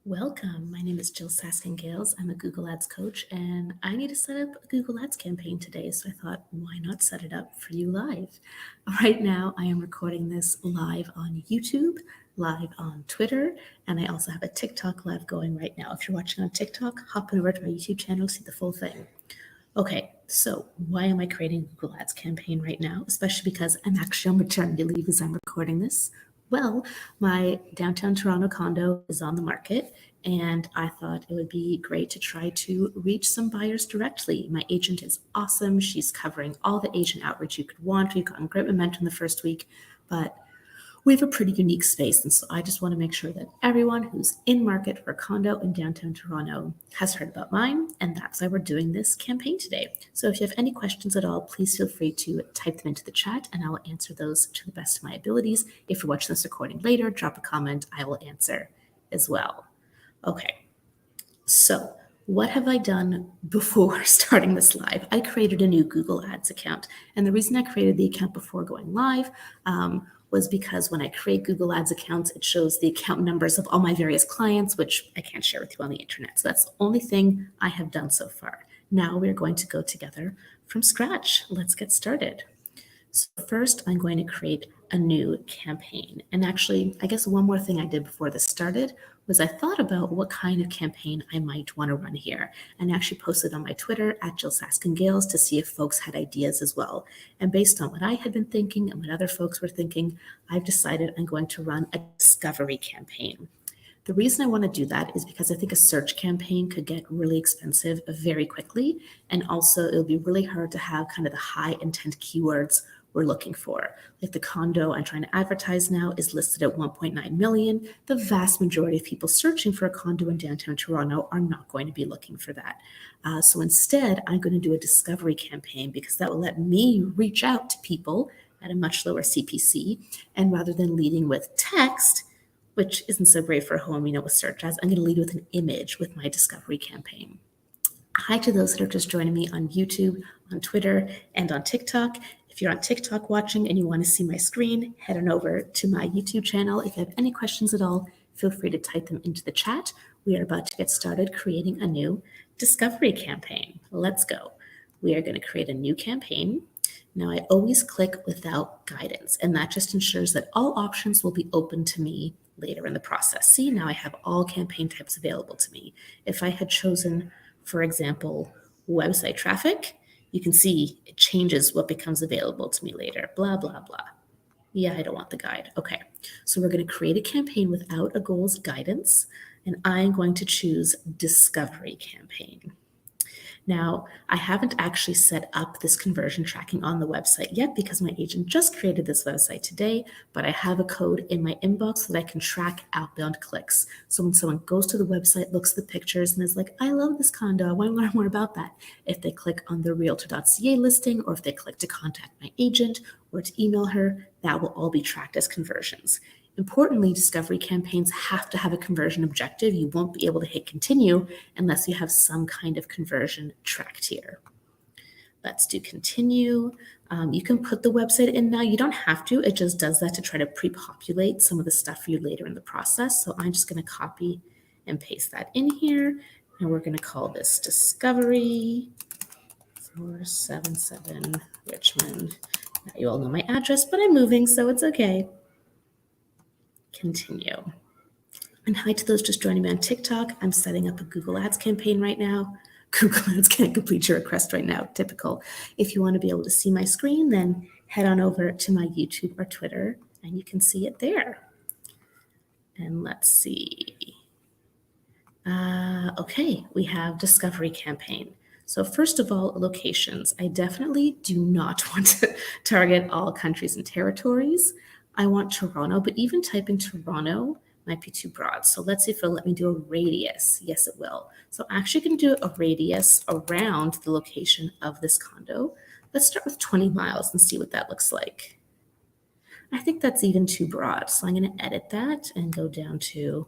Welcome. My name is Jill Saskin-Gales. I'm a Google Ads coach, and I need to set up a Google Ads campaign today. So I thought, why not set it up for you live? Right now, I am recording this live on YouTube, live on Twitter, and I also have a TikTok live going right now. If you're watching on TikTok, hop on over to my YouTube channel, see the full thing. Okay, so why am I creating a Google Ads campaign right now? Especially because I'm actually on maternity leave as I'm recording this. Well, my downtown Toronto condo is on the market, and I thought it would be great to try to reach some buyers directly. My agent is awesome. She's covering all the agent outreach you could want. We've gotten great momentum the first week, but we have a pretty unique space. And so I just want to make sure that everyone who's in market for a condo in downtown Toronto has heard about mine. And that's why we're doing this campaign today. So if you have any questions at all, please feel free to type them into the chat and I will answer those to the best of my abilities. If you're watching this recording later, drop a comment. I will answer as well. Okay. So what have I done before starting this live? I created a new Google Ads account. And the reason I created the account before going live was because when I create Google Ads accounts, it shows the account numbers of all my various clients, which I can't share with you on the internet. So that's the only thing I have done so far. Now we're going to go together from scratch. Let's get started. So first, I'm going to create a new campaign. And actually, I guess one more thing I did before this started was I thought about what kind of campaign I might want to run here, and actually posted on my Twitter at Jill Saskin-Gales to see if folks had ideas as well. And based on what I had been thinking and what other folks were thinking, I've decided I'm going to run a discovery campaign. The reason I want to do that is because I think a search campaign could get really expensive very quickly. And also, it'll be really hard to have kind of the high intent keywords we're looking for. Like the condo I'm trying to advertise now is listed at 1.9 million. The vast majority of people searching for a condo in downtown Toronto are not going to be looking for that. So instead, I'm going to do a discovery campaign because that will let me reach out to people at a much lower CPC. And rather than leading with text, which isn't so great for home, with search ads, I'm going to lead with an image with my discovery campaign. Hi to those that are just joining me on YouTube, on Twitter, and on TikTok. If you're on TikTok watching and you want to see my screen, head on over to my YouTube channel. If you have any questions at all, feel free to type them into the chat. We are about to get started creating a new discovery campaign. Let's go. We are going to create a new campaign. Now, I always click without guidance, and that just ensures that all options will be open to me later in the process. See, now I have all campaign types available to me. If I had chosen, for example, website traffic, you can see it changes what becomes available to me later, blah, blah, blah. Yeah, I don't want the guide. Okay, so we're going to create a campaign without a goals guidance, and I'm going to choose discovery campaign. Now, I haven't actually set up this conversion tracking on the website yet because my agent just created this website today, but I have a code in my inbox that I can track outbound clicks. So when someone goes to the website, looks at the pictures, and is like, I love this condo, I want to learn more about that. If they click on the realtor.ca listing, or if they click to contact my agent or to email her, that will all be tracked as conversions. Importantly, discovery campaigns have to have a conversion objective. You won't be able to hit continue unless you have some kind of conversion tracked here. Let's do continue. You can put the website in now. You don't have to. It just does that to try to pre-populate some of the stuff for you later in the process. So I'm just going to copy and paste that in here. And we're going to call this Discovery 477 Richmond. Now you all know my address, but I'm moving, so it's okay. Continue. And hi to those just joining me on TikTok. I'm setting up a Google Ads campaign right now. Google Ads can't complete your request right now, typical. If you want to be able to see my screen, then head on over to my YouTube or Twitter and you can see it there. And let's see. Okay, we have discovery campaign. So first of all, locations. I definitely do not want to target all countries and territories. I want Toronto, but even typing Toronto might be too broad. So let's see if it'll let me do a radius. Yes, it will. So I'm actually going to do a radius around the location of this condo. Let's start with 20 miles and see what that looks like. I think that's even too broad. So I'm going to edit that and go down to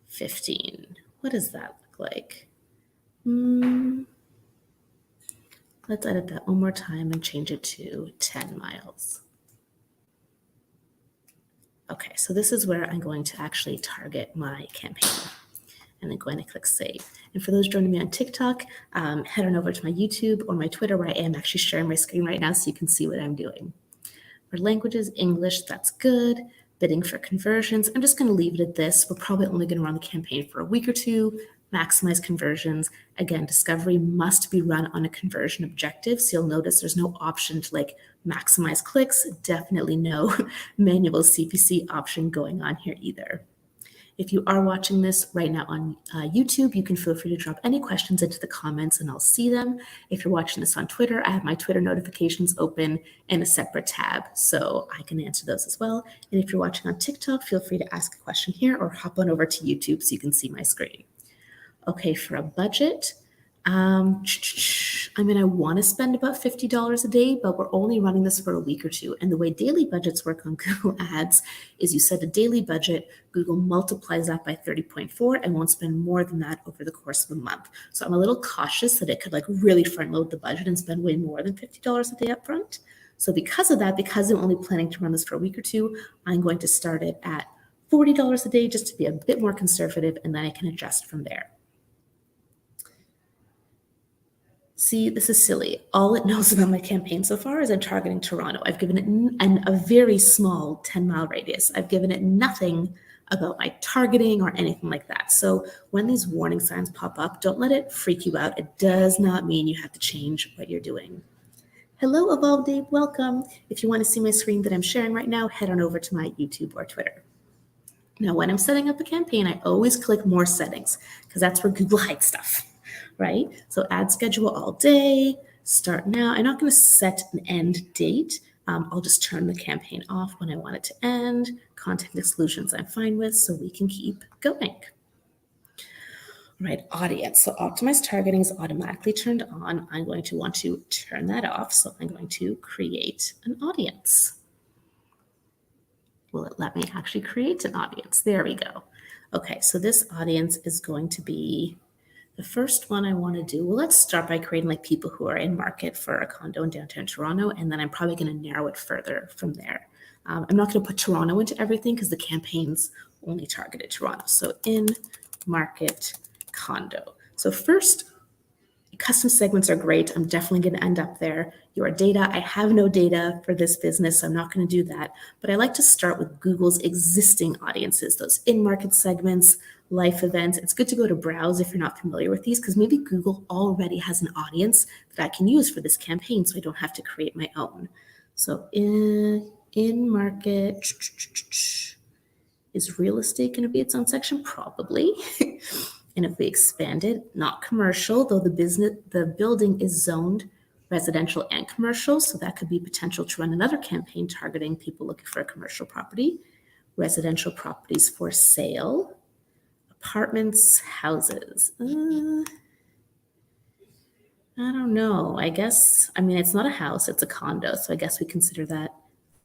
15. What does that look like? Let's edit that one more time and change it to 10 miles. Okay, so this is where I'm going to actually target my campaign. and then going to click save. And for those joining me on TikTok, head on over to my YouTube or my Twitter, where I am actually sharing my screen right now so you can see what I'm doing. For languages, English, that's good. Bidding for conversions, I'm just going to leave it at this. We're probably only going to run the campaign for a week or two, maximize conversions. Again, discovery must be run on a conversion objective. So you'll notice there's no option to like maximize clicks, definitely no manual CPC option going on here either. If you are watching this right now on YouTube, you can feel free to drop any questions into the comments and I'll see them. If you're watching this on Twitter, I have my Twitter notifications open in a separate tab, so I can answer those as well. And if you're watching on TikTok, feel free to ask a question here or hop on over to YouTube so you can see my screen. Okay, for a budget, I want to spend about $50 a day, but we're only running this for a week or two. And the way daily budgets work on Google Ads is you set a daily budget, Google multiplies that by 30.4 and won't spend more than that over the course of a month. So I'm a little cautious that it could like really front load the budget and spend way more than $50 a day up front. So because of that, because I'm only planning to run this for a week or two, I'm going to start it at $40 a day just to be a bit more conservative, and then I can adjust from there. See, this is silly. All it knows about my campaign so far is I'm targeting Toronto. I've given it a very small 10-mile radius. I've given it nothing about my targeting or anything like that. So when these warning signs pop up, don't let it freak you out. It does not mean you have to change what you're doing. Hello, Evolve Dave, welcome. If you want to see my screen that I'm sharing right now, head on over to my YouTube or Twitter. Now, when I'm setting up a campaign, I always click more settings because that's where Google hides stuff. Right? So add schedule all day, start now. I'm not going to set an end date. I'll just turn the campaign off when I want it to end. Content exclusions I'm fine with, so we can keep going. Right, audience. So optimized targeting is automatically turned on. I'm going to want to turn that off. So I'm going to create an audience. Will it let me actually create an audience? There we go. Okay, so this audience is going to be the first one I want to do. Well, let's start by creating like people who are in market for a condo in downtown Toronto, and then I'm probably going to narrow it further from there. I'm not going to put Toronto into everything because the campaign's only targeted Toronto. So in market condo. So first, custom segments are great. I'm definitely going to end up there. Your data, I have no data for this business, so I'm not going to do that. But I like to start with Google's existing audiences, those in-market segments, life events. It's good to go to browse if you're not familiar with these, because maybe Google already has an audience that I can use for this campaign, so I don't have to create my own. So in market, is real estate going to be its own section? Probably. And if we expand it, not commercial, though the building is zoned residential and commercial, so that could be potential to run another campaign targeting people looking for a commercial property. Residential properties for sale, apartments, houses. I don't know. It's not a house, it's a condo, so I guess we consider that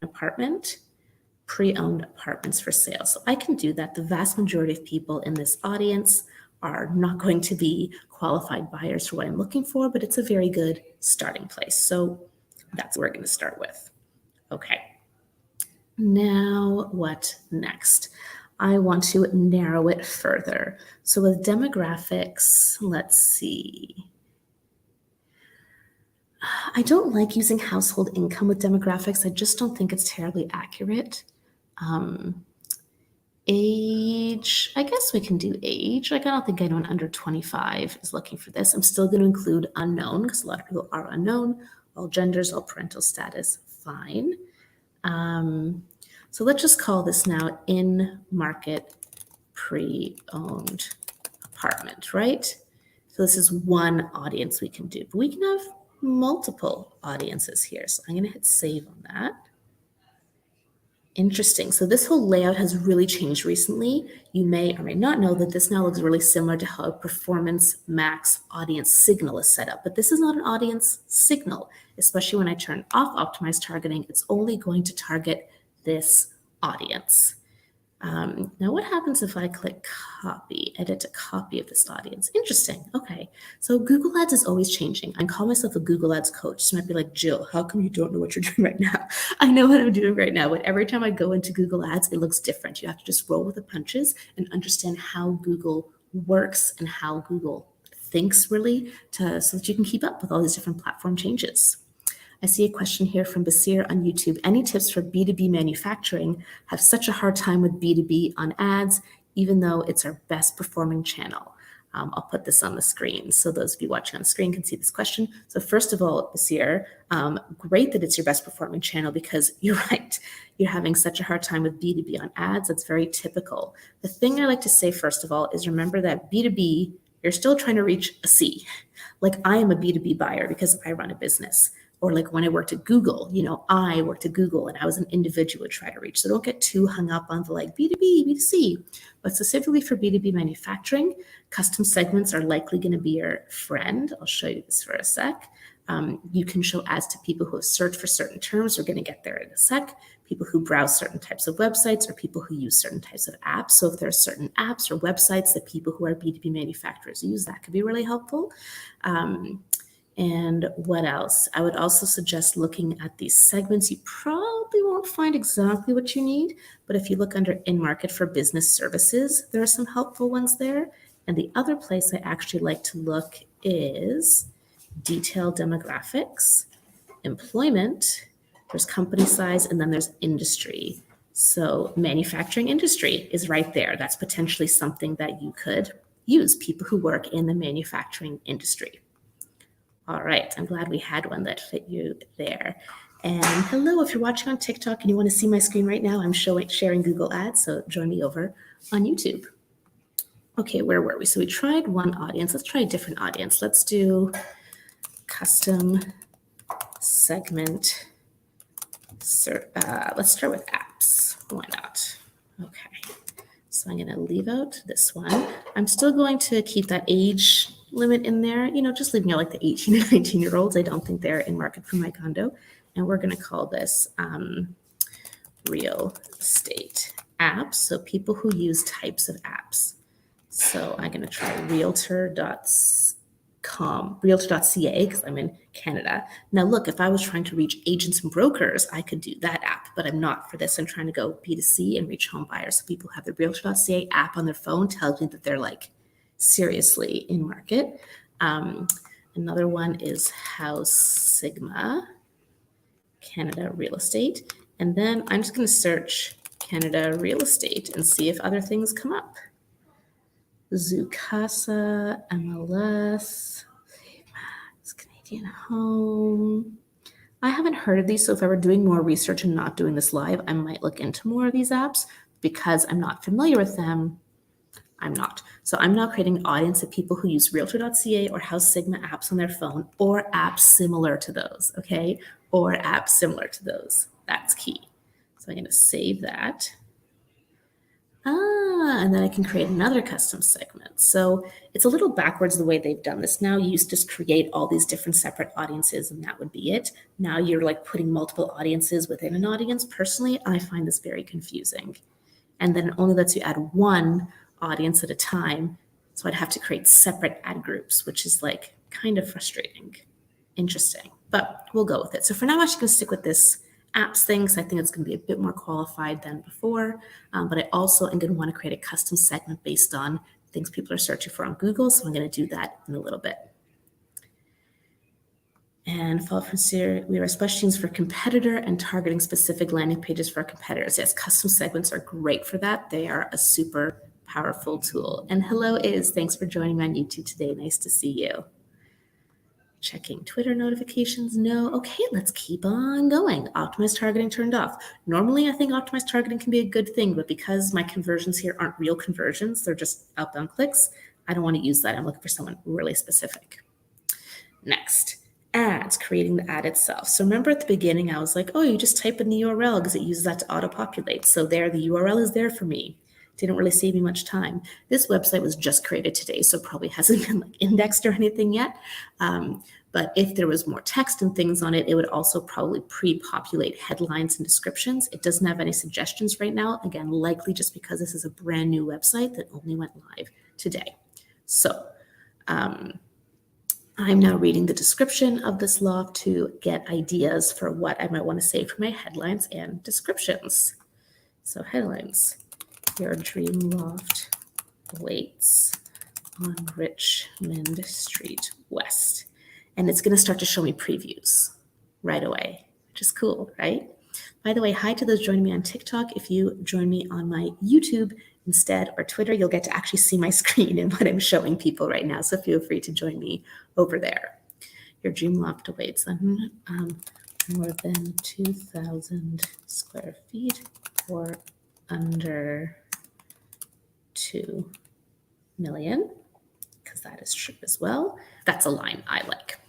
an apartment. Pre-owned apartments for sale. So I can do that. The vast majority of people in this audience are not going to be qualified buyers for what I'm looking for, but it's a very good starting place. So that's what we're going to start with. Okay. Now what next? I want to narrow it further. So with demographics, let's see. I don't like using household income with demographics. I just don't think it's terribly accurate. Age, I guess we can do age. Like, I don't think anyone under 25 is looking for this. I'm still going to include unknown because a lot of people are unknown. All genders, all parental status, fine. So let's just call this now in market pre-owned apartment, right? So this is one audience we can do, but we can have multiple audiences here. So I'm going to hit save on that. Interesting. So this whole layout has really changed recently. You may or may not know that this now looks really similar to how a Performance Max audience signal is set up, but this is not an audience signal, especially when I turn off optimized targeting. It's only going to target this audience. Now what happens if I click copy, edit a copy of this audience? Interesting. Okay. So Google Ads is always changing. I call myself a Google Ads coach. So you might be like, Jill, how come you don't know what you're doing right now? I know what I'm doing right now, but every time I go into Google Ads, it looks different. You have to just roll with the punches and understand how Google works and how Google thinks really so that you can keep up with all these different platform changes. I see a question here from Basir on YouTube. Any tips for B2B manufacturing? Have such a hard time with B2B on ads, even though it's our best performing channel. I'll put this on the screen so those of you watching on the screen can see this question. So first of all, Basir, great that it's your best performing channel, because you're right. You're having such a hard time with B2B on ads. That's very typical. The thing I like to say, first of all, is remember that B2B, you're still trying to reach a C. Like I am a B2B buyer because I run a business. Or like when I worked at Google, I worked at Google and I was an individual to try to reach. So don't get too hung up on the like B2B, B2C. But specifically for B2B manufacturing, custom segments are likely going to be your friend. I'll show you this for a sec. You can show ads to people who have searched for certain terms. We're going to get there in a sec. People who browse certain types of websites or people who use certain types of apps. So if there are certain apps or websites that people who are B2B manufacturers use, that could be really helpful. And what else? I would also suggest looking at these segments. You probably won't find exactly what you need, but if you look under in-market for business services, there are some helpful ones there. And the other place I actually like to look is detailed demographics, employment, there's company size, and then there's industry. So manufacturing industry is right there. That's potentially something that you could use, people who work in the manufacturing industry. All right, I'm glad we had one that fit you there. And hello, if you're watching on TikTok and you want to see my screen right now, I'm sharing Google Ads, so join me over on YouTube. Okay, where were we? So we tried one audience. Let's try a different audience. Let's do custom segment. Let's start with apps. Why not? Okay, so I'm going to leave out this one. I'm still going to keep that age limit in there, just leaving out like the 18 and 19-year-olds. I don't think they're in market for my condo. And we're going to call this real estate apps. So people who use types of apps. So I'm going to try realtor.ca because I'm in Canada. Now, look, if I was trying to reach agents and brokers, I could do that app, but I'm not for this. I'm trying to go B2C and reach home buyers. So people who have the realtor.ca app on their phone tells me that they're like seriously in market. Another one is House Sigma, Canada real estate. And then I'm just going to search Canada real estate and see if other things come up. Zoocasa, MLS, Canadian Home. I haven't heard of these, so if I were doing more research and not doing this live, I might look into more of these apps. Because I'm not familiar with them, I'm not. So I'm now creating an audience of people who use realtor.ca or House Sigma apps on their phone, or apps similar to those, okay? Or apps similar to those. That's key. So I'm going to save that. And then I can create another custom segment. So it's a little backwards the way they've done this. Now you used to just create all these different separate audiences and that would be it. Now you're like putting multiple audiences within an audience. Personally, I find this very confusing. And then it only lets you add one audience at a time. So I'd have to create separate ad groups, which is like kind of frustrating. Interesting, but we'll go with it. So for now, I'm just going to stick with this apps thing because I think it's going to be a bit more qualified than before. But I also am going to want to create a custom segment based on things people are searching for on Google. So I'm going to do that in a little bit. And follow from Sir, we have questions for competitor and targeting specific landing pages for our competitors. Yes, custom segments are great for that. They are a super powerful tool. And hello, thanks for joining me on YouTube today. Nice to see you. Checking Twitter notifications. No. Okay, let's keep on going. Optimized targeting turned off. Normally, I think optimized targeting can be a good thing, but because my conversions here aren't real conversions, they're just outbound clicks, I don't want to use that. I'm looking for someone really specific. Next, ads, creating the ad itself. So remember at the beginning, I was like, oh, you just type in the URL because it uses that to auto-populate. So there, the URL is there for me. Didn't really save me much time. This website was just created today, so probably hasn't been like indexed or anything yet. But if there was more text and things on it, it would also probably pre-populate headlines and descriptions. It doesn't have any suggestions right now. Again, likely just because this is a brand new website that only went live today. So I'm now reading the description of this loft to get ideas for what I might want to say for my headlines and descriptions. So headlines. Your dream loft awaits. on Richmond Street West. And it's going to start to show me previews right away, which is cool, right? By the way, hi to those joining me on TikTok. If you join me on my YouTube instead or Twitter, you'll get to actually see my screen and what I'm showing people right now. So feel free to join me over there. Your dream loft awaits more than 2,000 square feet or under 2 million, because that is true as well. That's a line I like.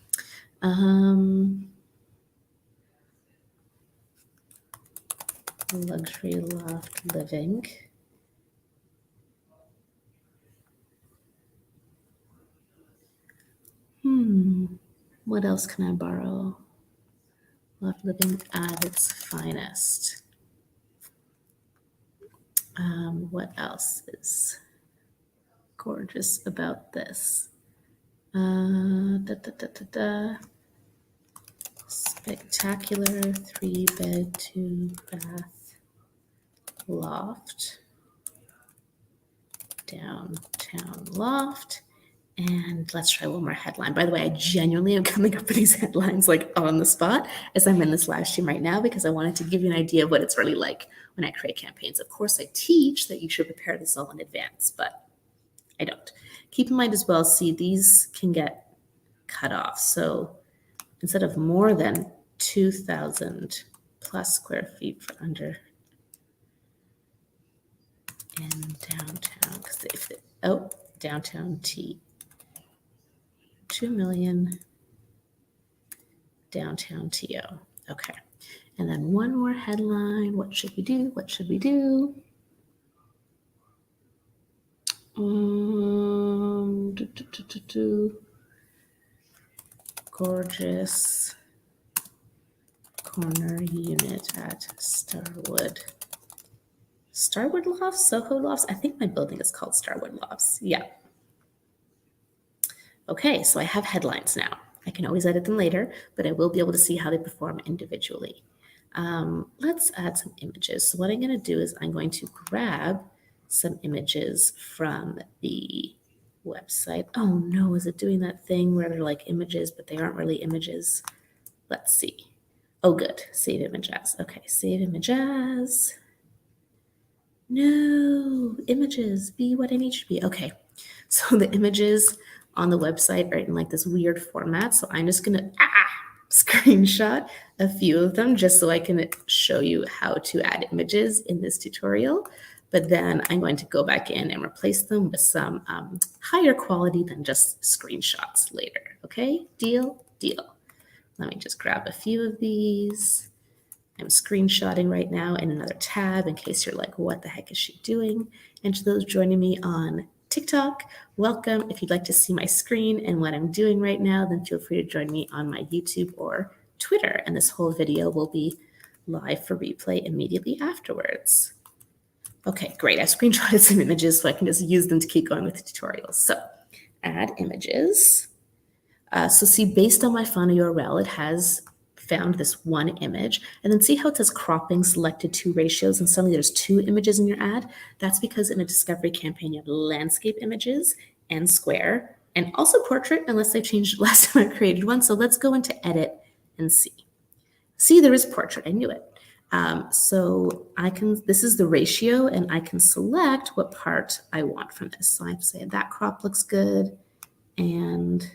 Luxury loft living. What else can I borrow? Loft living at its finest. What else is gorgeous about this? Spectacular 3-bed, 2-bath loft. Downtown loft. And let's try one more headline. By the way, I genuinely am coming up with these headlines like on the spot as I'm in this live stream right now, because I wanted to give you an idea of what it's really like when I create campaigns. Of course, I teach that you should prepare this all in advance, but I don't. Keep in mind as well, see, these can get cut off. So instead of more than 2,000 plus square feet for under in downtown, because if downtown T, 2 million downtown TO. Okay. And then one more headline. What should we do? What should we do? Gorgeous corner unit at Starwood. Starwood Lofts, Soho Lofts. I think my building is called Starwood Lofts. Yeah. Okay, so I have headlines now. I can always edit them later, but I will be able to see how they perform individually. Let's add some images. So what I'm going to do is I'm going to grab some images from the website. Oh no, is it doing that thing where they're like images, but they aren't really images? Let's see. Oh, good. Save image as. Okay, save image as. No, images, be what I need to be. Okay, so the images on the website are in like this weird format. So I'm just gonna screenshot a few of them just so I can show you how to add images in this tutorial. But then I'm going to go back in and replace them with some higher quality than just screenshots later. Okay, deal, deal. Let me just grab a few of these. I'm screenshotting right now in another tab in case you're like, what the heck is she doing? And to those joining me on TikTok, welcome. If you'd like to see my screen and what I'm doing right now, then feel free to join me on my YouTube or Twitter. And this whole video will be live for replay immediately afterwards. Okay, great. I screenshotted some images so I can just use them to keep going with the tutorial. So add images. So see, based on my Fauna URL, it has found this one image, and then see how it says cropping selected 2 ratios and suddenly there's 2 images in your ad? That's because in a discovery campaign you have landscape images and square and also portrait, unless they changed it last time I created one. So let's go into edit and see. See, there is portrait. I knew it. So I can, this is the ratio, and I can select what part I want from this. So I say that crop looks good, and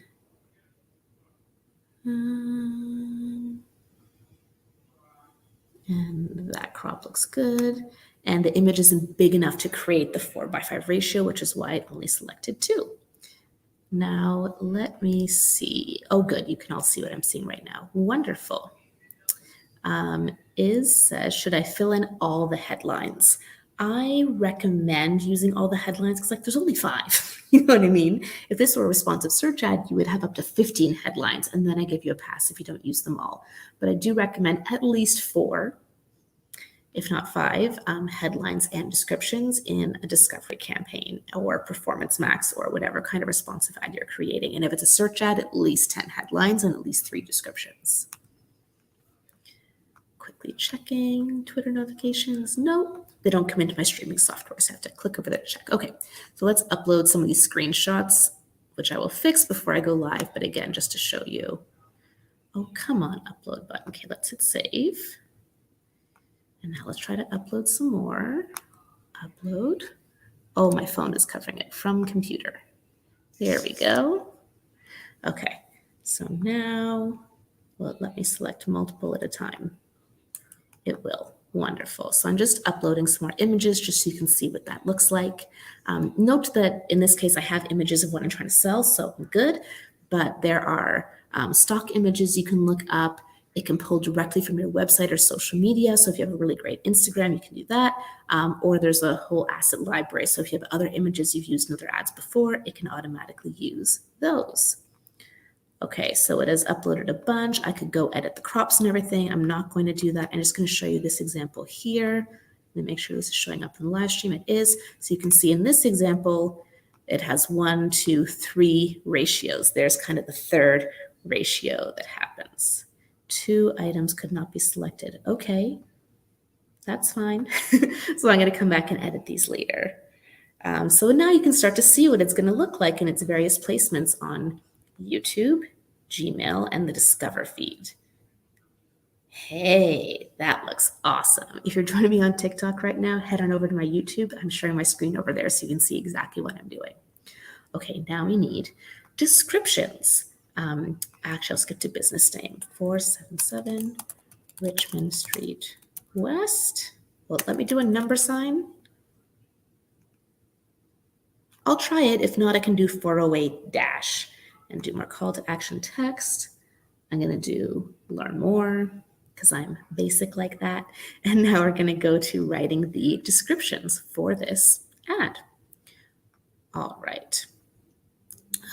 that crop looks good. And the image isn't big enough to create the 4:5 ratio, which is why I only selected 2. Now, let me see. Oh, good. You can all see what I'm seeing right now. Wonderful. Says, should I fill in all the headlines? I recommend using all the headlines because, like, there's only 5. You know what I mean? If this were a responsive search ad, you would have up to 15 headlines, and then I give you a pass if you don't use them all. But I do recommend at least 4, if not 5, headlines and descriptions in a discovery campaign or Performance Max or whatever kind of responsive ad you're creating. And if it's a search ad, at least 10 headlines and at least 3 descriptions. Quickly checking Twitter notifications. Nope, they don't come into my streaming software, so I have to click over there to check. Okay, so let's upload some of these screenshots, which I will fix before I go live, but again, just to show you. Oh, come on, upload button. Okay, let's hit save. And now let's try to upload some more. Upload. Oh, my phone is covering it from computer. There we go. Okay, so now, well, let me select multiple at a time. It will. Wonderful. So I'm just uploading some more images just so you can see what that looks like. Note that in this case, I have images of what I'm trying to sell, so I'm good. But there are stock images you can look up. It can pull directly from your website or social media. So if you have a really great Instagram, you can do that. Or there's a whole asset library. So if you have other images you've used in other ads before, it can automatically use those. Okay, so it has uploaded a bunch. I could go edit the crops and everything. I'm not going to do that. I'm just going to show you this example here. Let me make sure this is showing up in the live stream. It is. So you can see in this example, it has 1, 2, 3 ratios. There's kind of the third ratio that happens. 2 items could not be selected. Okay, that's fine. So I'm going to come back and edit these later. So now you can start to see what it's going to look like in its various placements on YouTube, Gmail, and the Discover feed. Hey, that looks awesome. If you're joining me on TikTok right now, head on over to my YouTube. I'm sharing my screen over there so you can see exactly what I'm doing. Okay, now we need descriptions. Actually, I'll skip to business name. 477 Richmond Street West. Well, let me do a number sign. I'll try it. If not, I can do 408 dash and do more call to action text. I'm going to do learn more because I'm basic like that. And now we're going to go to writing the descriptions for this ad. All right.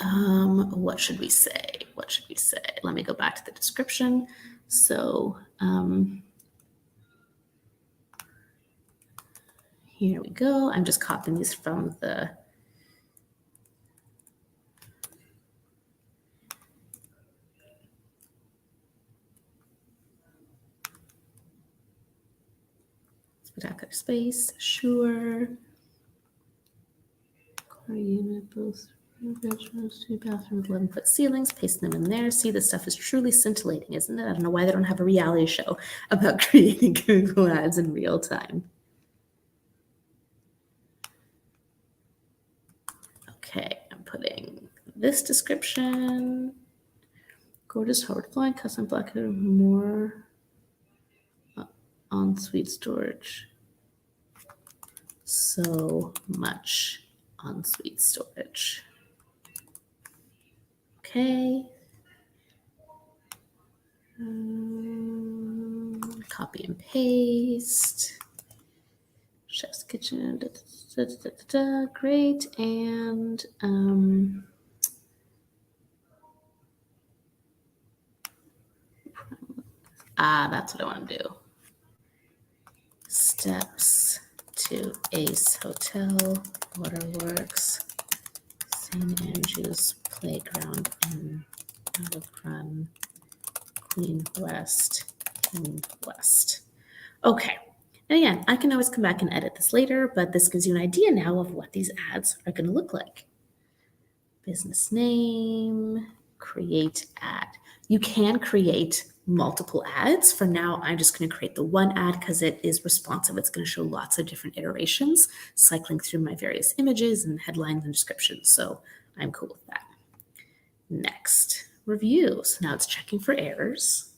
What should we say? What should we say? Let me go back to the description. So here we go. I'm just copying these from the spectacular space. Sure. Core unit, both bedrooms, 2 bathrooms, 11-foot ceilings, paste them in there. See, this stuff is truly scintillating, isn't it? I don't know why they don't have a reality show about creating Google Ads in real time. Okay, I'm putting this description. Gorgeous hard flying, custom black, more ensuite storage. So much ensuite storage. Okay. Copy and paste. Chef's Kitchen. Great. And that's what I want to do. Steps to Ace Hotel, Waterworks, St. Andrew's Playground in Run, Queen West, King West. Okay. And again, I can always come back and edit this later, but this gives you an idea now of what these ads are going to look like. Business name, create ad. You can create multiple ads. For now, I'm just going to create the one ad because it is responsive. It's going to show lots of different iterations, cycling through my various images and headlines and descriptions. So I'm cool with that. Next, review. So now it's checking for errors.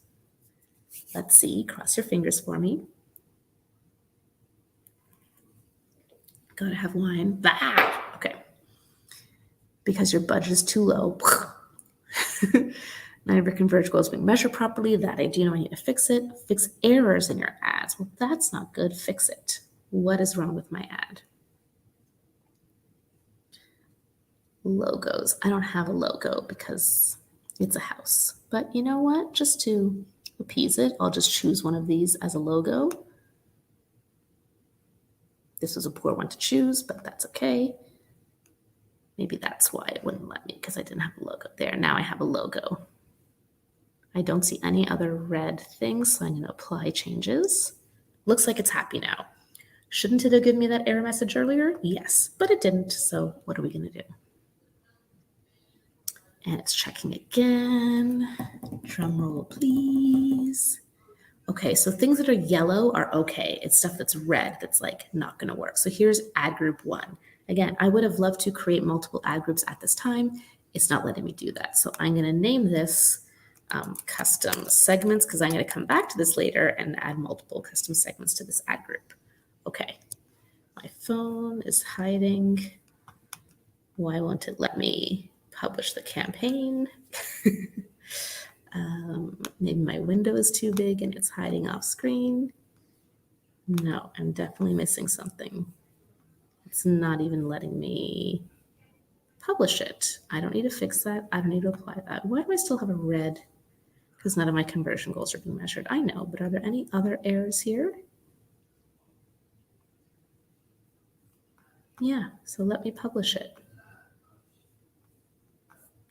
Let's see, cross your fingers for me. Gotta have wine. Okay. Because your budget is too low. None of your converge goals being measured properly. That I do know I need to fix it. Fix errors in your ads. Well, that's not good. Fix it. What is wrong with my ad? Logos. I don't have a logo because it's a house. But you know what? Just to appease it, I'll just choose one of these as a logo. This was a poor one to choose, but that's okay. Maybe that's why it wouldn't let me because I didn't have a logo there. Now I have a logo. I don't see any other red things, so I'm going to apply changes. Looks like it's happy now. Shouldn't it have given me that error message earlier? Yes, but it didn't. So what are we going to do? And it's checking again. Drum roll, please. Okay, so things that are yellow are okay. It's stuff that's red that's like not going to work. So here's ad group 1. Again, I would have loved to create multiple ad groups at this time. It's not letting me do that. So I'm going to name this custom segments because I'm going to come back to this later and add multiple custom segments to this ad group. Okay, my phone is hiding. Why won't it let me publish the campaign? Maybe my window is too big and it's hiding off screen. No, I'm definitely missing something. It's not even letting me publish it. I don't need to fix that. I don't need to apply that. Why do I still have a red? Because none of my conversion goals are being measured. I know, but are there any other errors here? Yeah, so let me publish it.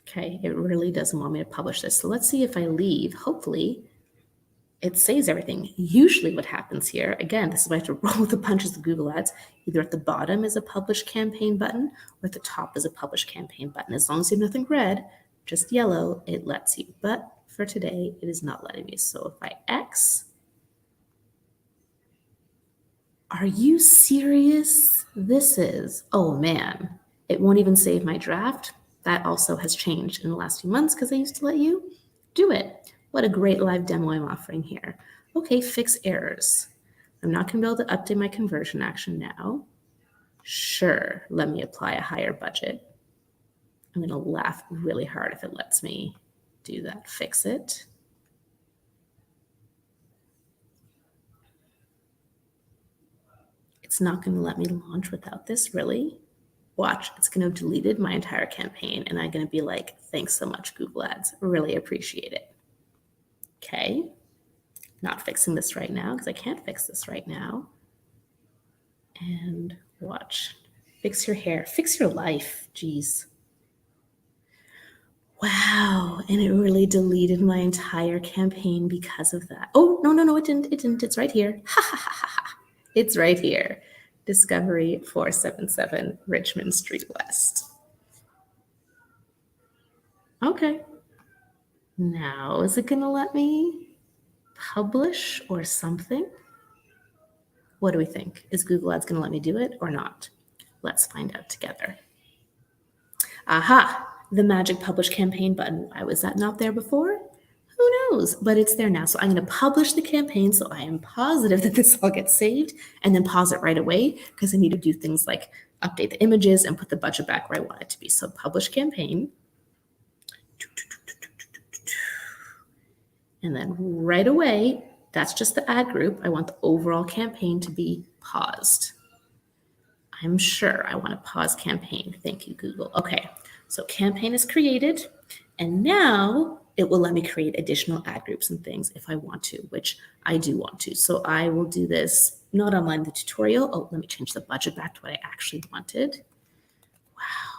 Okay, it really doesn't want me to publish this. So let's see if I leave. Hopefully it saves everything. Usually what happens here, again, this is why I have to roll with the punches of Google Ads. Either at the bottom is a publish campaign button or at the top is a publish campaign button. As long as you have nothing red, just yellow, it lets you. But for today, it is not letting me. So if I X, are you serious? This is, oh man, it won't even save my draft. That also has changed in the last few months because I used to let you do it. What a great live demo I'm offering here. Okay, fix errors. I'm not going to be able to update my conversion action now. Sure, let me apply a higher budget. I'm going to laugh really hard if it lets me do that. Fix it. It's not going to let me launch without this, really. Watch, it's going to have deleted my entire campaign, and I'm going to be like, thanks so much, Google Ads. Really appreciate it. Okay, not fixing this right now because I can't fix this right now. And watch, fix your hair, fix your life. Geez. Wow, and it really deleted my entire campaign because of that. Oh, no, it didn't. It didn't. It's right here. Ha ha ha ha ha. It's right here. Discovery 477 Richmond Street West. Okay. Now, is it going to let me publish or something? What do we think? Is Google Ads going to let me do it or not? Let's find out together. Aha, the magic publish campaign button. Why was that not there before? Who knows? But it's there now. So I'm going to publish the campaign so I am positive that this all gets saved and then pause it right away because I need to do things like update the images and put the budget back where I want it to be. So publish campaign. And then right away, that's just the ad group. I want the overall campaign to be paused. I'm sure I want to pause campaign. Thank you, Google. Okay, so campaign is created, and now it will let me create additional ad groups and things if I want to, which I do want to. So I will do this not online, the tutorial. Oh, let me change the budget back to what I actually wanted. Wow.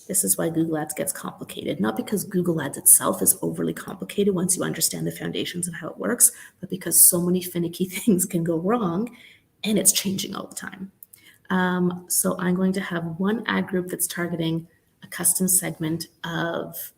This is why Google Ads gets complicated, not because Google Ads itself is overly complicated once you understand the foundations of how it works, but because so many finicky things can go wrong and it's changing all the time. So I'm going to have one ad group that's targeting a custom segment of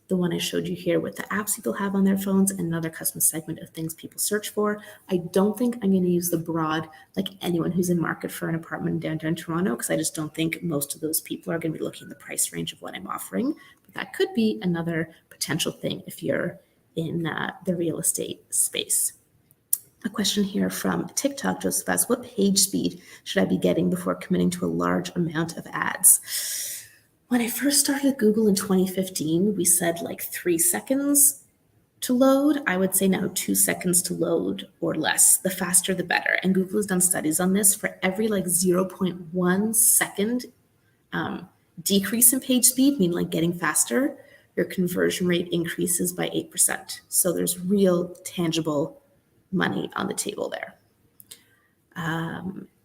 the one I showed you here with the apps people have on their phones, and another custom segment of things people search for. I don't think I'm going to use the broad, like anyone who's in market for an apartment in downtown Toronto, because I just don't think most of those people are going to be looking at the price range of what I'm offering. But that could be another potential thing if you're in the real estate space. A question here from TikTok, Joseph asks, what page speed should I be getting before committing to a large amount of ads? When I first started Google in 2015, we said like 3 seconds to load. I would say now 2 seconds to load or less. The faster, the better. And Google has done studies on this. For every like 0.1 second decrease in page speed, meaning like getting faster, your conversion rate increases by 8%. So there's real tangible money on the table there.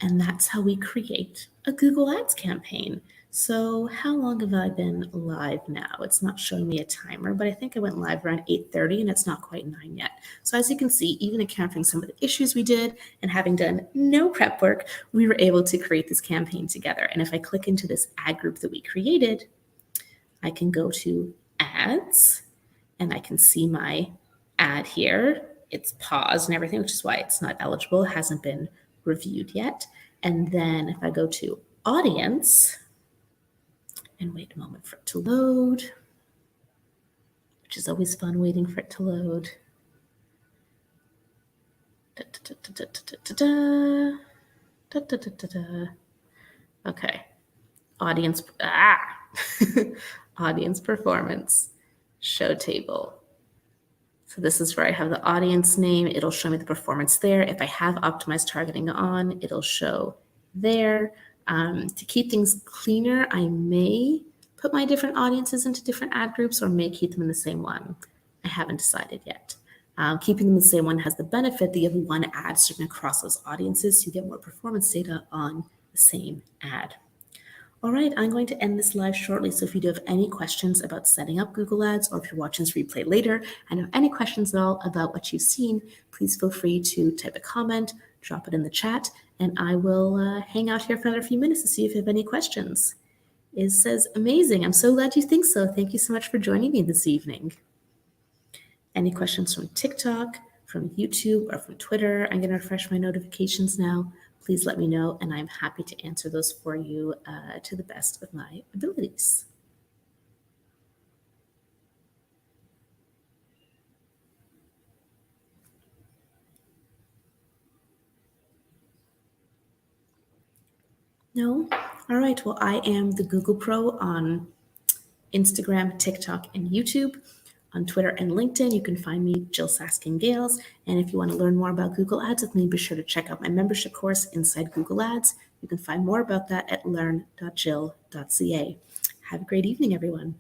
And that's how we create a Google Ads campaign. So how long have I been live now? It's not showing me a timer, but I think I went live around 8:30 and it's not quite 9 yet. So as you can see, even encountering some of the issues we did and having done no prep work, we were able to create this campaign together. And if I click into this ad group that we created, I can go to ads and I can see my ad here. It's paused and everything, which is why it's not eligible. It hasn't been reviewed yet. And then if I go to audience and wait a moment for it to load, which is always fun waiting for it to load. Okay, audience, audience performance, show table. So this is where I have the audience name. It'll show me the performance there. If I have optimized targeting on, it'll show there. To keep things cleaner, I may put my different audiences into different ad groups or may keep them in the same one. I haven't decided yet. Keeping them in the same one has the benefit that you have one ad serving across those audiences, so you get more performance data on the same ad. All right, I'm going to end this live shortly. So if you do have any questions about setting up Google Ads, or if you're watching this replay later and have any questions at all about what you've seen, please feel free to type a comment, drop it in the chat, and I will hang out here for another few minutes to see if you have any questions. It says, amazing. I'm so glad you think so. Thank you so much for joining me this evening. Any questions from TikTok, from YouTube, or from Twitter? I'm going to refresh my notifications now. Please let me know, and I'm happy to answer those for you to the best of my abilities. No? All right. Well, I am the Google Pro on Instagram, TikTok, and YouTube. On Twitter and LinkedIn, you can find me, Jill Saskin-Gales. And if you want to learn more about Google Ads with me, be sure to check out my membership course inside Google Ads. You can find more about that at learn.jill.ca. Have a great evening, everyone.